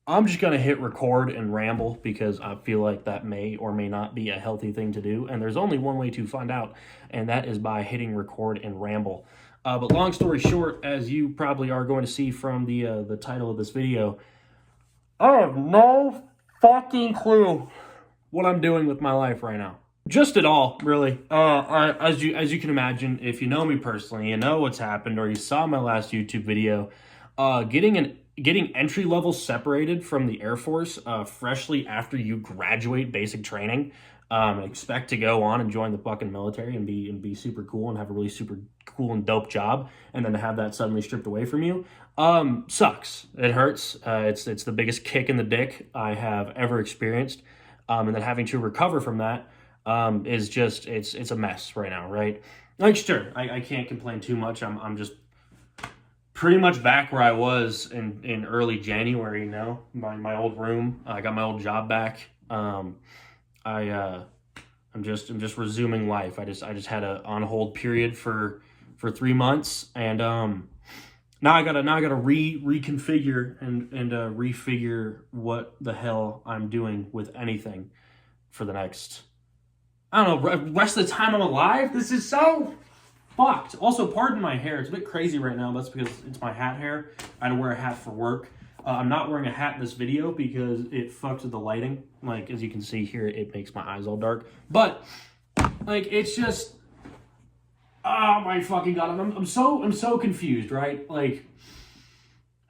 I'm just going to hit record and ramble because I feel like that may or may not be a healthy thing to do. And there's only one way to find out, and that is by hitting record and ramble. But long story short, as you probably are going to see from the title of this video, I have no fucking clue what I'm doing with my life right now. Just at all, really. As you can imagine, if you know me personally, you know what's happened, or you saw my last YouTube video. Getting entry level separated from the Air Force freshly after you graduate basic training, expect to go on and join the fucking military and be super cool and have a really super cool and dope job, and then to have that suddenly stripped away from you, sucks. It hurts. It's the biggest kick in the dick I have ever experienced, and then having to recover from that is just it's a mess right now, right? Like, sure, I can't complain too much. I'm just pretty much back where I was in early January. You know, my old room. I got my old job back. I'm just resuming life. I just had a on hold period for 3 months, and now I gotta reconfigure and refigure what the hell I'm doing with anything for the next, I don't know, rest of the time I'm alive. This is so fucked. Also, pardon my hair. It's a bit crazy right now. That's because it's my hat hair. I had to wear a hat for work. I'm not wearing a hat in this video because it fucks with the lighting. Like, as you can see here, it makes my eyes all dark. But, like, it's just, oh my fucking god. I'm so confused, right? Like,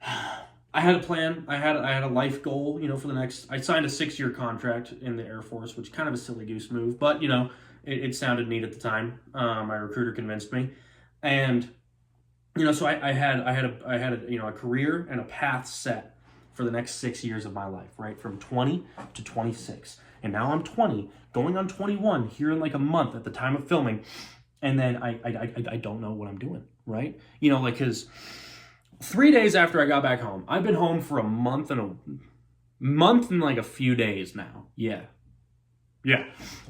I had a plan. I had a life goal, you know, for the next. I signed a 6-year contract in the Air Force, which is kind of a silly goose move, but you know, it sounded neat at the time. My recruiter convinced me, and you know, so I had a you know, a career and a path set for the next 6 years of my life, right, from 20 to 26, and now I'm 20, going on 21 here in like a month at the time of filming, and then I don't know what I'm doing, right? You know, like, because 3 days after I got back home, I've been home for a month and like a few days now. Yeah,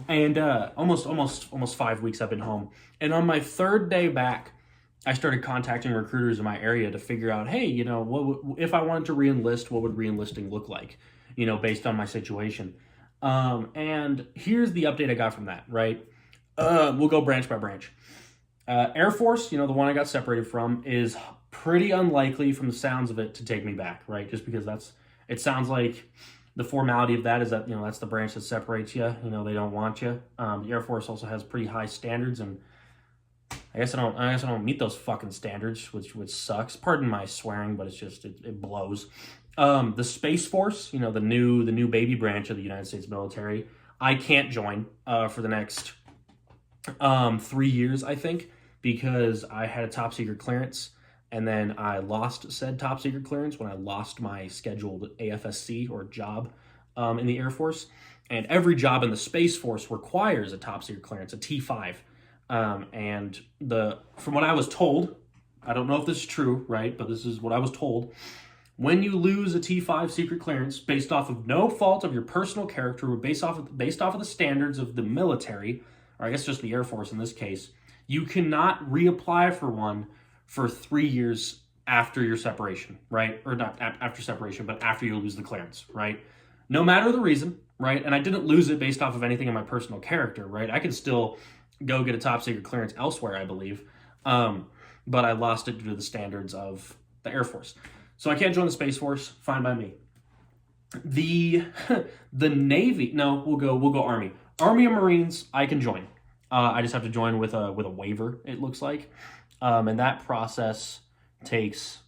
and almost 5 weeks I've been home. And on my third day back, I started contacting recruiters in my area to figure out, hey, you know, if I wanted to re-enlist, what would re-enlisting look like, you know, based on my situation. And here's the update I got from that, right? We'll go branch by branch. Air Force, you know, the one I got separated from, is pretty unlikely from the sounds of it to take me back, right? Just because it sounds like the formality of that is that, you know, that's the branch that separates you. You know, they don't want you. The Air Force also has pretty high standards, and I guess I don't meet those fucking standards, which sucks. Pardon my swearing, but it's just it blows. The Space Force, you know, the new baby branch of the United States military, I can't join for the next 3 years, I think, because I had a top secret clearance. And then I lost said top secret clearance when I lost my scheduled AFSC, or job, in the Air Force. And every job in the Space Force requires a top secret clearance, a T5. And from what I was told, I don't know if this is true, right? But this is what I was told. When you lose a T5 secret clearance based off of no fault of your personal character, or based off of the standards of the military, or I guess just the Air Force in this case, you cannot reapply for one for 3 years after your separation, right? Or not after separation, but after you lose the clearance, right? No matter the reason, right? And I didn't lose it based off of anything in my personal character, right? I can still go get a top secret clearance elsewhere, I believe. But I lost it due to the standards of the Air Force. So I can't join the Space Force, fine by me. The Navy, no, we'll go Army. Army and Marines, I can join. I just have to join with a waiver, it looks like. And that process takes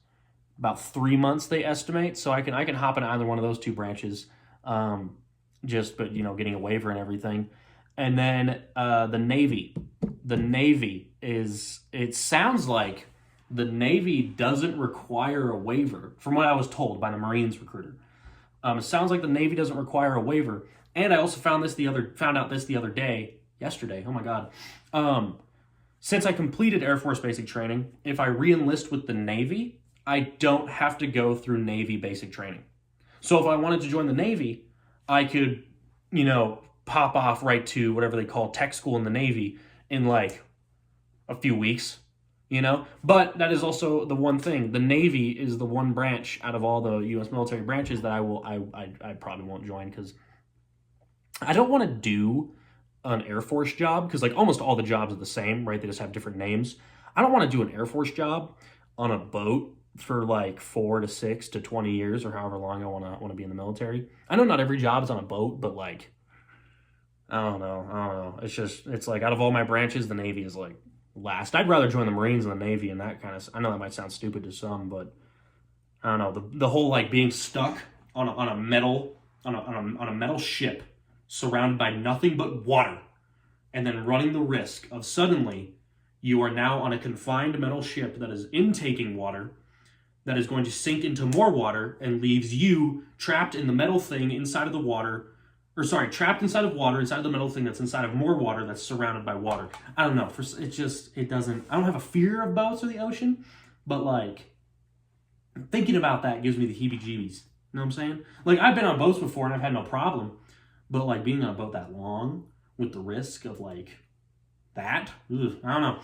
about 3 months, they estimate. So I can hop in either one of those two branches, but you know, getting a waiver and everything. And then the Navy it sounds like the Navy doesn't require a waiver, from what I was told by the Marines recruiter. It sounds like the Navy doesn't require a waiver. And I also found out this the other day, yesterday. Oh my god. Since I completed Air Force basic training, if I re-enlist with the Navy, I don't have to go through Navy basic training. So if I wanted to join the Navy, I could, you know, pop off right to whatever they call tech school in the Navy in like a few weeks, you know? But that is also the one thing. The Navy is the one branch out of all the U.S. military branches that I probably won't join, because I don't want to do an Air Force job, because like almost all the jobs are the same, right? They just have different names. I don't want to do an Air Force job on a boat for like 4 to 6 to 20 years or however long I want to be in the military. I know not every job is on a boat, but like I don't know. It's like out of all my branches, the Navy is like last. I'd rather join the Marines than the Navy, and that kind of. I know that might sound stupid to some, but I don't know. The whole like being stuck on a metal ship surrounded by nothing but water, and then running the risk of suddenly you are now on a confined metal ship that is intaking water, that is going to sink into more water and leaves you trapped in the metal thing inside of the water, or sorry, trapped inside of water, inside of the metal thing that's inside of more water that's surrounded by water. I don't know. It doesn't, I don't have a fear of boats or the ocean, but like thinking about that gives me the heebie-jeebies. You know what I'm saying? Like I've been on boats before and I've had no problem, but like being on a boat that long with the risk of like that, I don't know.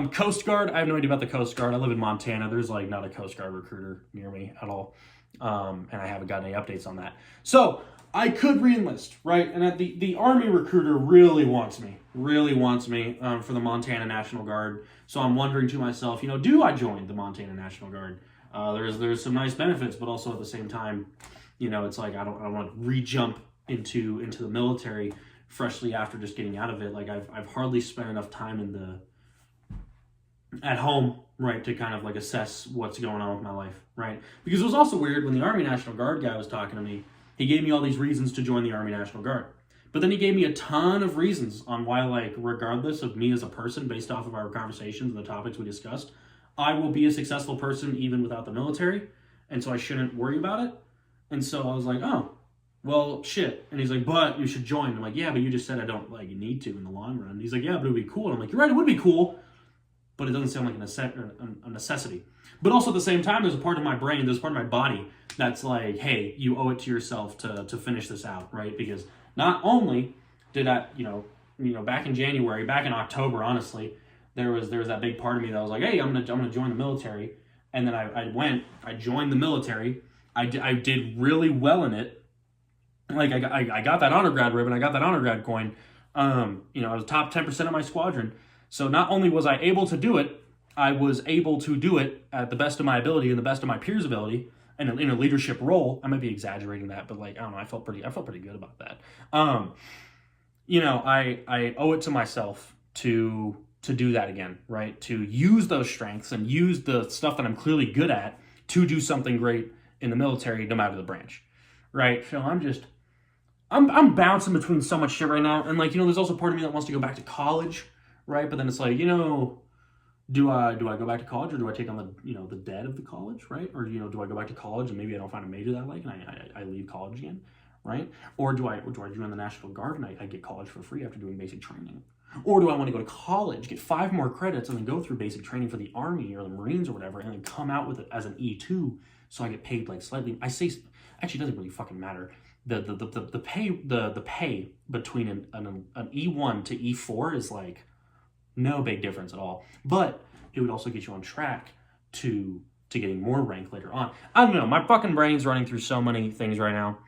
Coast Guard, I have no idea about the Coast Guard. I live in Montana. There's like not a Coast Guard recruiter near me at all. And I haven't gotten any updates on that. So I could re-enlist, right? And the Army recruiter really wants me for the Montana National Guard. So I'm wondering to myself, do I join the Montana National Guard? There's some nice benefits, but also at the same time, it's like I don't want to re-jump into the military freshly after just getting out of it. Like I've hardly spent enough time at home, right, to kind of like assess what's going on with my life, right? Because it was also weird when the Army National Guard guy was talking to me. He gave me all these reasons to join the Army National Guard, but then he gave me a ton of reasons on why, like, regardless of me as a person, based off of our conversations and the topics we discussed, I will be a successful person even without the military, and so I shouldn't worry about it. And so I was like, oh, well, shit. And he's like, but you should join. I'm like, yeah, but you just said I don't like need to in the long run. He's like, yeah, but it would be cool. And I'm like, you're right, it would be cool, but it doesn't sound like a necessity. But also at the same time, there's a part of my brain, there's a part of my body that's like, hey, you owe it to yourself to finish this out, right? Because not only did I, back in January, back in October, honestly, there was that big part of me that was like, hey, I'm gonna join the military. And then I joined the military. I did really well in it. Like I got that honor grad ribbon, I got that honor grad coin. I was top 10% of my squadron. So not only was I able to do it, I was able to do it at the best of my ability and the best of my peers' ability, and in a leadership role. I might be exaggerating that, but like I don't know, I felt pretty good about that. I owe it to myself to do that again, right? To use those strengths and use the stuff that I'm clearly good at to do something great in the military, no matter the branch, right? So I'm bouncing between so much shit right now, and like there's also part of me that wants to go back to college, right? But then it's like do I go back to college, or do I take on the debt of the college, right? Or do I go back to college and maybe I don't find a major that I like and I leave college again, right? Or do I join the National Guard and I get college for free after doing basic training? Or do I want to go to college, get 5 more credits, and then go through basic training for the Army or the Marines or whatever, and then come out with it as an E2, so I get paid like slightly. Actually, it doesn't really fucking matter. The pay between an E1 to E4 is like no big difference at all, but it would also get you on track to getting more rank later on. I don't know, my fucking brain's running through so many things right now,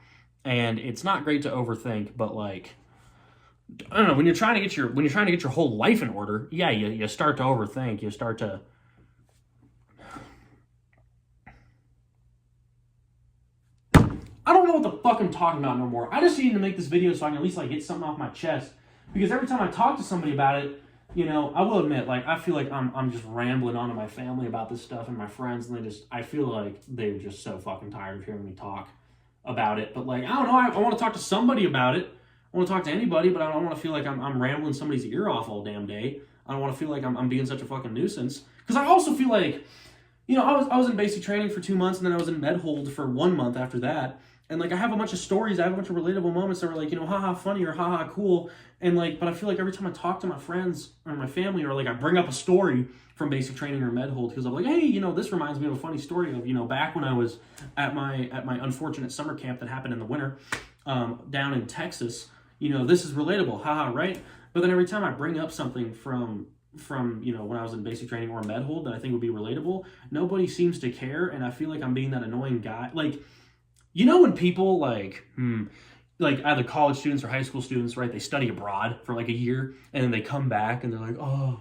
and it's not great to overthink, but like I don't know, when you're trying to get your whole life in order, yeah, you start to overthink, you start to I don't know what the fuck I'm talking about no more. I just need to make this video so I can at least like get something off my chest, because every time I talk to somebody about it, I will admit, like, I feel like I'm just rambling on to my family about this stuff and my friends, and I feel like they're just so fucking tired of hearing me talk about it. But like, I don't know, I want to talk to somebody about it. I want to talk to anybody, but I don't want to feel like I'm rambling somebody's ear off all damn day. I don't want to feel like I'm being such a fucking nuisance. Because I also feel like, I was in basic training for 2 months, and then I was in med hold for 1 month after that. And like I have a bunch of stories, I have a bunch of relatable moments that were like, haha funny or haha cool. And like, but I feel like every time I talk to my friends or my family, or like I bring up a story from basic training or med hold, because I'm like, hey, this reminds me of a funny story of, back when I was at my unfortunate summer camp that happened in the winter, down in Texas. This is relatable, haha, right? But then every time I bring up something from from, you know, when I was in basic training or med hold that I think would be relatable. Nobody seems to care, and I feel like I'm being that annoying guy. Like, you know, when people like either college students or high school students, right? They study abroad for like a year, and then they come back and they're like, oh,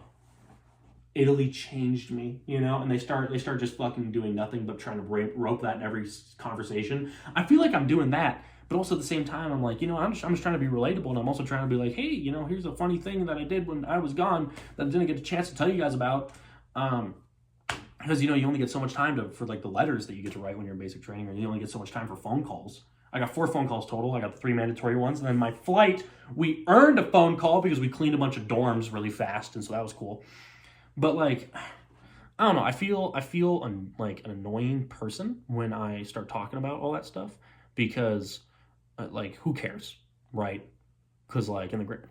Italy changed me, you know, and they start just fucking doing nothing but trying to rope that in every conversation. I feel like I'm doing that, but also at the same time, I'm like, you know, I'm just trying to be relatable, and I'm also trying to be like, hey, you know, here's a funny thing that I did when I was gone that I didn't get a chance to tell you guys about, because you know you only get so much time for like the letters that you get to write when you're in basic training, or you only get so much time for phone calls. I got 4 phone calls total. I got the 3 mandatory ones, and then my flight, we earned a phone call because we cleaned a bunch of dorms really fast, and so that was cool. But like, I don't know. I feel like an annoying person when I start talking about all that stuff because, like, who cares, right? Because like in the like,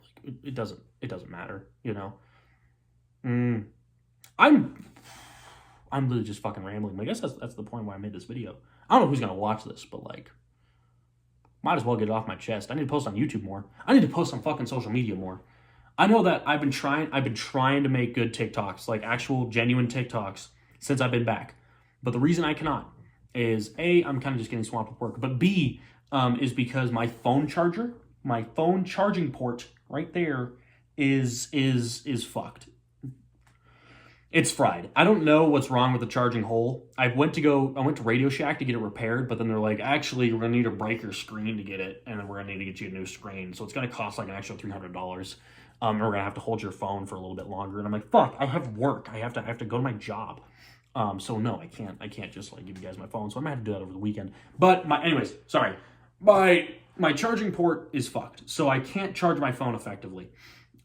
it doesn't matter, you know. I'm literally just fucking rambling. I guess that's the point why I made this video. I don't know who's gonna watch this, but like, might as well get it off my chest. I need to post on YouTube more. I need to post on fucking social media more. I know that I've been trying to make good TikToks, like actual genuine TikToks, since I've been back. But the reason I cannot is A, I'm kind of just getting swamped with work, but B, is because my phone charging port right there is fucked. It's fried. I don't know what's wrong with the charging hole. I went to Radio Shack to get it repaired, but then they're like, actually, we're gonna need to break your screen to get it, and then we're gonna need to get you a new screen. So it's gonna cost like an extra $300. And we're gonna have to hold your phone for a little bit longer. And I'm like, fuck, I have work. I have to go to my job. So no, I can't just like give you guys my phone. So I'm gonna have to do that over the weekend. But anyways, sorry. My charging port is fucked. So I can't charge my phone effectively.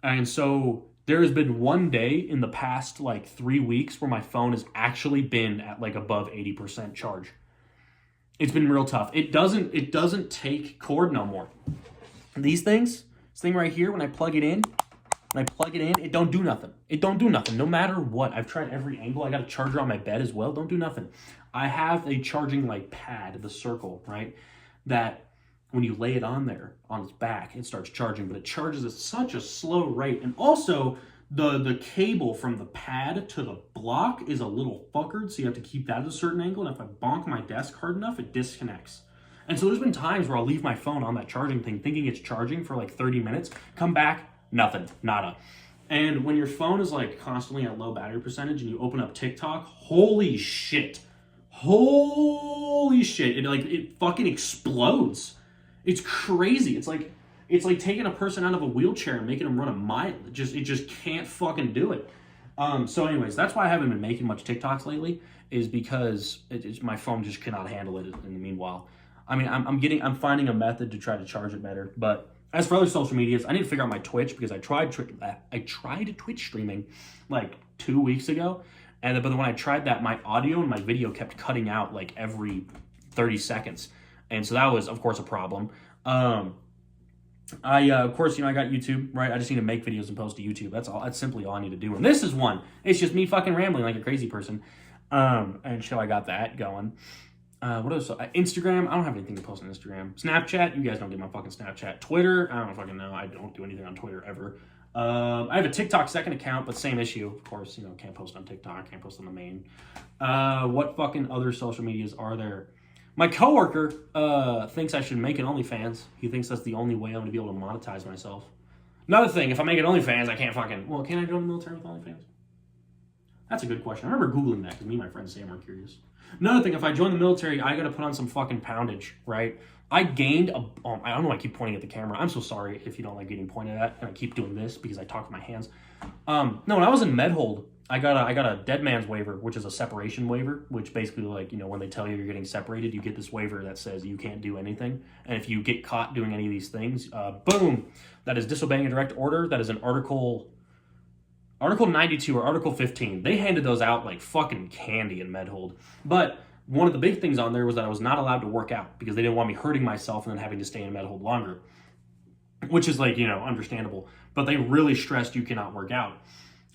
And so there has been one day in the past like 3 weeks where my phone has actually been at like above 80% charge. It's been real tough. It doesn't take cord no more. These things, this thing right here, when I plug it in, it don't do nothing. It don't do nothing, no matter what. I've tried every angle. I got a charger on my bed as well. Don't do nothing. I have a charging like pad, the circle, right? That when you lay it on there, on its back, it starts charging, but it charges at such a slow rate. And also, the cable from the pad to the block is a little fuckered, so you have to keep that at a certain angle. And if I bonk my desk hard enough, it disconnects. And so there's been times where I'll leave my phone on that charging thing thinking it's charging for like 30 minutes, come back, nothing, nada. And when your phone is like constantly at low battery percentage and you open up TikTok, holy shit, it fucking explodes. It's crazy. It's like taking a person out of a wheelchair and making them run a mile. It just can't fucking do it. So anyways, that's why I haven't been making much TikToks lately, is because my phone just cannot handle it in the meanwhile. I mean, I'm finding a method to try to charge it better. But as for other social medias, I need to figure out my Twitch, because I tried Twitch streaming like 2 weeks ago, but then when I tried that, my audio and my video kept cutting out like every 30 seconds, and so that was, of course, a problem. Of course, I got YouTube, right? I just need to make videos and post to YouTube. That's simply all I need to do. And this is one. It's just me fucking rambling like a crazy person. And so I got that going. What else? Instagram, I don't have anything to post on Instagram. Snapchat, you guys don't get my fucking Snapchat. Twitter, I don't fucking know. I don't do anything on Twitter ever. I have a TikTok second account, but same issue. Of course, can't post on TikTok, can't post on the main. What fucking other social medias are there? My coworker thinks I should make an OnlyFans. He thinks that's the only way I'm going to be able to monetize myself. Another thing, if I make an OnlyFans, I can't fucking... Well, can I join the military with OnlyFans? That's a good question. I remember Googling that because me and my friend Sam were curious. Another thing, if I join the military, I got to put on some fucking poundage, right? I gained I don't know why I keep pointing at the camera. I'm so sorry if you don't like getting pointed at, and I keep doing this because I talk with my hands. No, when I was in med hold, I got a dead man's waiver, which is a separation waiver, which basically, like, when they tell you you're getting separated, you get this waiver that says you can't do anything. And if you get caught doing any of these things, boom, that is disobeying a direct order. That is an Article 92 or Article 15. They handed those out like fucking candy in med hold. But one of the big things on there was that I was not allowed to work out because they didn't want me hurting myself and then having to stay in med hold longer, which is like, understandable. But they really stressed you cannot work out.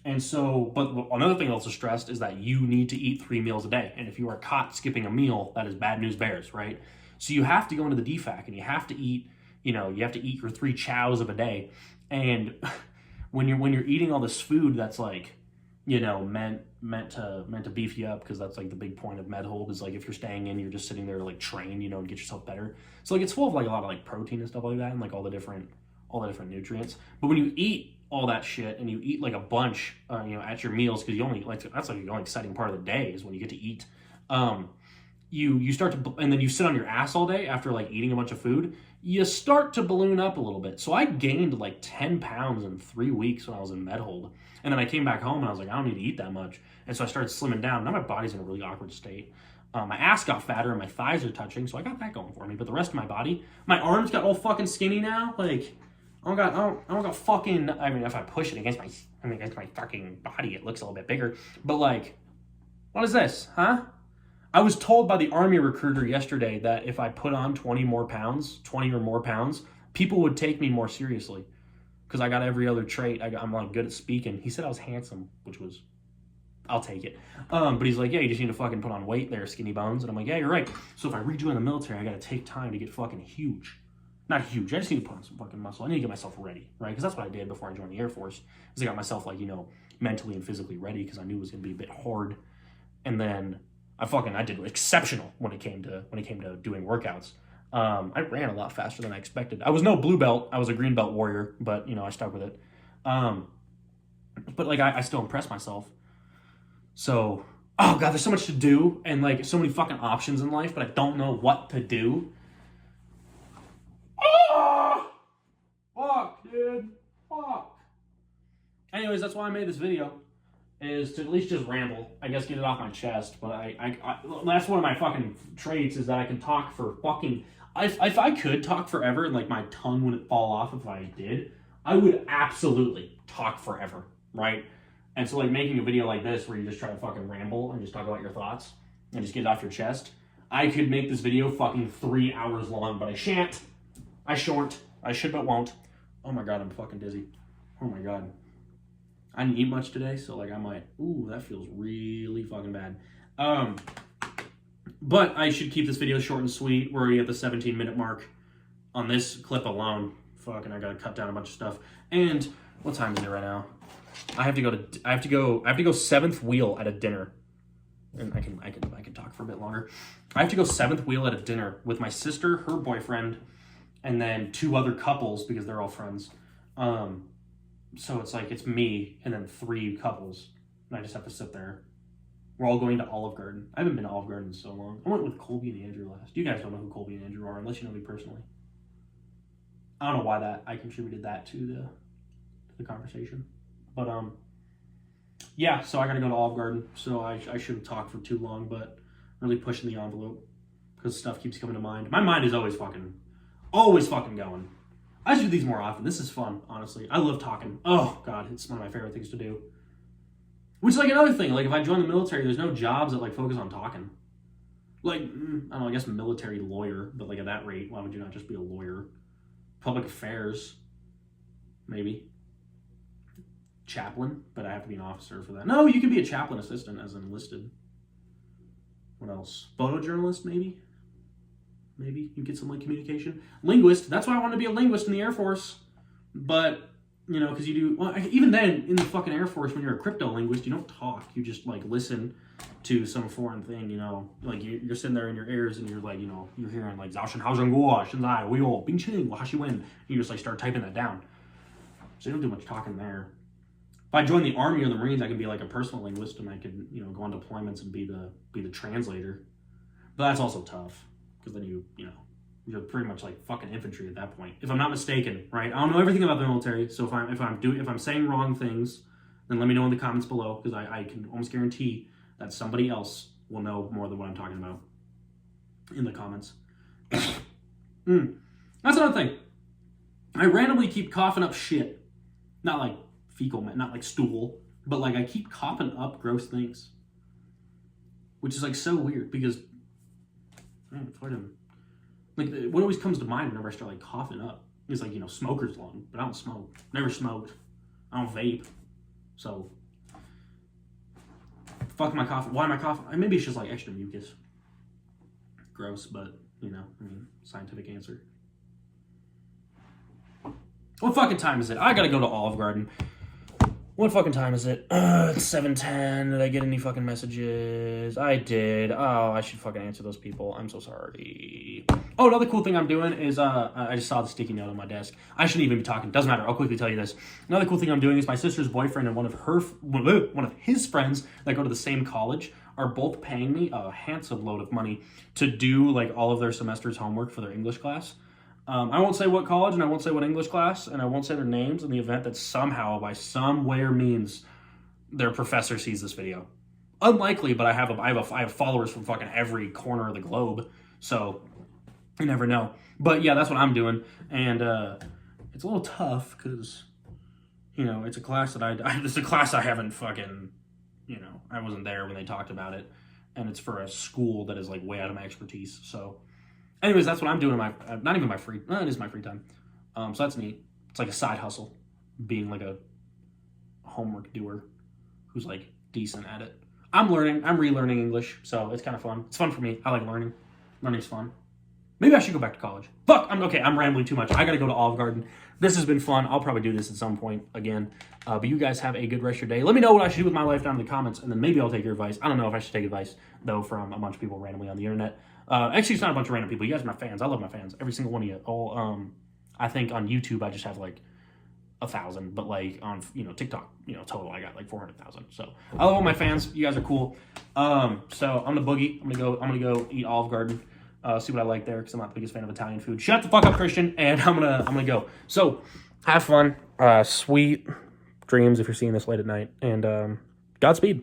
And so, but another thing also stressed is that you need to eat 3 meals a day. And if you are caught skipping a meal, that is bad news bears, right? So you have to go into the DFAC and you have to eat, you have to eat your 3 chows of a day. And when you're eating all this food that's like, you know, meant to beef you up, because that's like the big point of MedHold is like if you're staying in, you're just sitting there to like train, you know, and get yourself better. So like it's full of like a lot of like protein and stuff like that, and like all the different nutrients. But when you eat all that shit and you eat like a bunch, you know, at your meals, because you only like that's like the only exciting part of the day is when you get to eat. You start to, and then you sit on your ass all day after like eating a bunch of food, you start to balloon up a little bit. So I gained like 10 pounds in 3 weeks when I was in MedHold. And then I came back home and I was like, I don't need to eat that much. And so I started slimming down. Now my body's in a really awkward state. My ass got fatter and my thighs are touching, so I got that going for me. But the rest of my body, my arms got all fucking skinny now. Like, I don't got fucking, I mean, if I push it against my fucking body, it looks a little bit bigger. But like, what is this, huh? I was told by the Army recruiter yesterday that if I put on 20 or more pounds, people would take me more seriously because I got every other trait. I'm like good at speaking. He said I was handsome, which was, I'll take it. But he's like, yeah, you just need to fucking put on weight there, skinny bones. And I'm like, yeah, you're right. So if I rejoin the military, I got to take time to get fucking huge. Not huge. I just need to put on some fucking muscle. I need to get myself ready, right? Because that's what I did before I joined the Air Force. Is I got myself like, you know, mentally and physically ready because I knew it was going to be a bit hard. And then I did exceptional when it came to doing workouts. I ran a lot faster than I expected. I was no blue belt. I was a green belt warrior, but you know, I stuck with it. But like I still impressed myself. So, oh god, there's so much to do and like so many fucking options in life, but I don't know what to do. Oh! Fuck, dude. Fuck. Anyways, that's why I made this video. Is to at least just ramble, I guess, get it off my chest. But I that's one of my fucking traits is that I can talk for fucking. If I could talk forever and like my tongue wouldn't fall off if I did, I would absolutely talk forever, right? And so like making a video like this where you just try to fucking ramble and just talk about your thoughts and just get it off your chest, I could make this video fucking 3 hours long, but I shan't. I shan't. I should but won't. Oh my god, I'm fucking dizzy. Oh my god. I didn't eat much today, so like I might, ooh, that feels really fucking bad. But I should keep this video short and sweet. We're already at the 17-minute mark on this clip alone. Fucking, I gotta cut down a bunch of stuff. And what time is it right now? I have to go seventh wheel at a dinner. And I can talk for a bit longer. I have to go seventh wheel at a dinner with my sister, her boyfriend, and then 2 other couples because they're all friends. So it's like, it's me and then 3 couples. And I just have to sit there. We're all going to Olive Garden. I haven't been to Olive Garden in so long. I went with Colby and Andrew last. You guys don't know who Colby and Andrew are unless you know me personally. I don't know why I contributed that to the conversation. But, yeah, so I gotta go to Olive Garden. So I shouldn't talk for too long, but really pushing the envelope because stuff keeps coming to mind. My mind is always fucking going. I should do these more often. This is fun, honestly. I love talking. Oh, God, it's one of my favorite things to do. Which is like another thing. Like, if I join the military, there's no jobs that, like, focus on talking. Like, I don't know, I guess military lawyer, but, like, at that rate, why would you not just be a lawyer? Public affairs, maybe. Chaplain, but I have to be an officer for that. No, you can be a chaplain assistant as enlisted. What else? Photojournalist, maybe? Maybe you get some like communication. Linguist. That's why I want to be a linguist in the Air Force. But, you know, because you do, well, even then in the fucking Air Force, when you're a crypto linguist, you don't talk. You just like listen to some foreign thing, you know. Like you're sitting there in your ears and you're like, you know, you're hearing like, you just like start typing that down. So you don't do much talking there. If I join the Army or the Marines, I can be like a personal linguist and I could, you know, go on deployments and be the translator. But that's also tough. Because then you know, you're pretty much like fucking infantry at that point. If I'm not mistaken, right? I don't know everything about the military, so if I'm saying wrong things, then let me know in the comments below, because I can almost guarantee that somebody else will know more than what I'm talking about in the comments. That's another thing. I randomly keep coughing up shit. Not like fecal, not like stool, but like I keep coughing up gross things. Which is like so weird because like what always comes to mind whenever I start like coughing up is like, you know, smoker's lung, but I don't smoke. Never smoked. I don't vape. So fuck my coughing. Why am I coughing? Maybe it's just like extra mucus. Gross, but you know, I mean, scientific answer. What fucking time is it? I gotta go to Olive Garden. What fucking time is it? It's 7:10. Did I get any fucking messages? I did. Oh, I should fucking answer those people. I'm so sorry. Oh, another cool thing I'm doing is I just saw the sticky note on my desk. I shouldn't even be talking. Doesn't matter. I'll quickly tell you this. Another cool thing I'm doing is my sister's boyfriend and one of his friends that go to the same college are both paying me a handsome load of money to do like all of their semester's homework for their English class. I won't say what college, and I won't say what English class, and I won't say their names in the event that somehow, by some way or means, their professor sees this video. Unlikely, but I have followers from fucking every corner of the globe, so you never know. But yeah, that's what I'm doing, and it's a little tough because it's a class that it's a class I haven't fucking I wasn't there when they talked about it, and it's for a school that is like way out of my expertise, so. Anyways, that's what I'm doing in my, not even my free, it is my free time. So that's neat. It's like a side hustle, being like a homework doer who's like decent at it. I'm relearning English, so it's kind of fun. It's fun for me. I like learning. Learning's fun. Maybe I should go back to college. Fuck, I'm rambling too much. I gotta go to Olive Garden. This has been fun. I'll probably do this at some point again. But you guys have a good rest of your day. Let me know what I should do with my life down in the comments, and then maybe I'll take your advice. I don't know if I should take advice, though, from a bunch of people randomly on the internet. Actually, it's not a bunch of random people. You guys are my fans. I love my fans. Every single one of you. I think on YouTube I just have like 1,000, but like on TikTok, total I got like 400,000. So I love all my fans. You guys are cool. So I'm gonna boogie. I'm gonna go eat Olive Garden. See what I like there because I'm not the biggest fan of Italian food. Shut the fuck up, Christian. And I'm gonna go. So have fun. Sweet dreams if you're seeing this late at night. And Godspeed.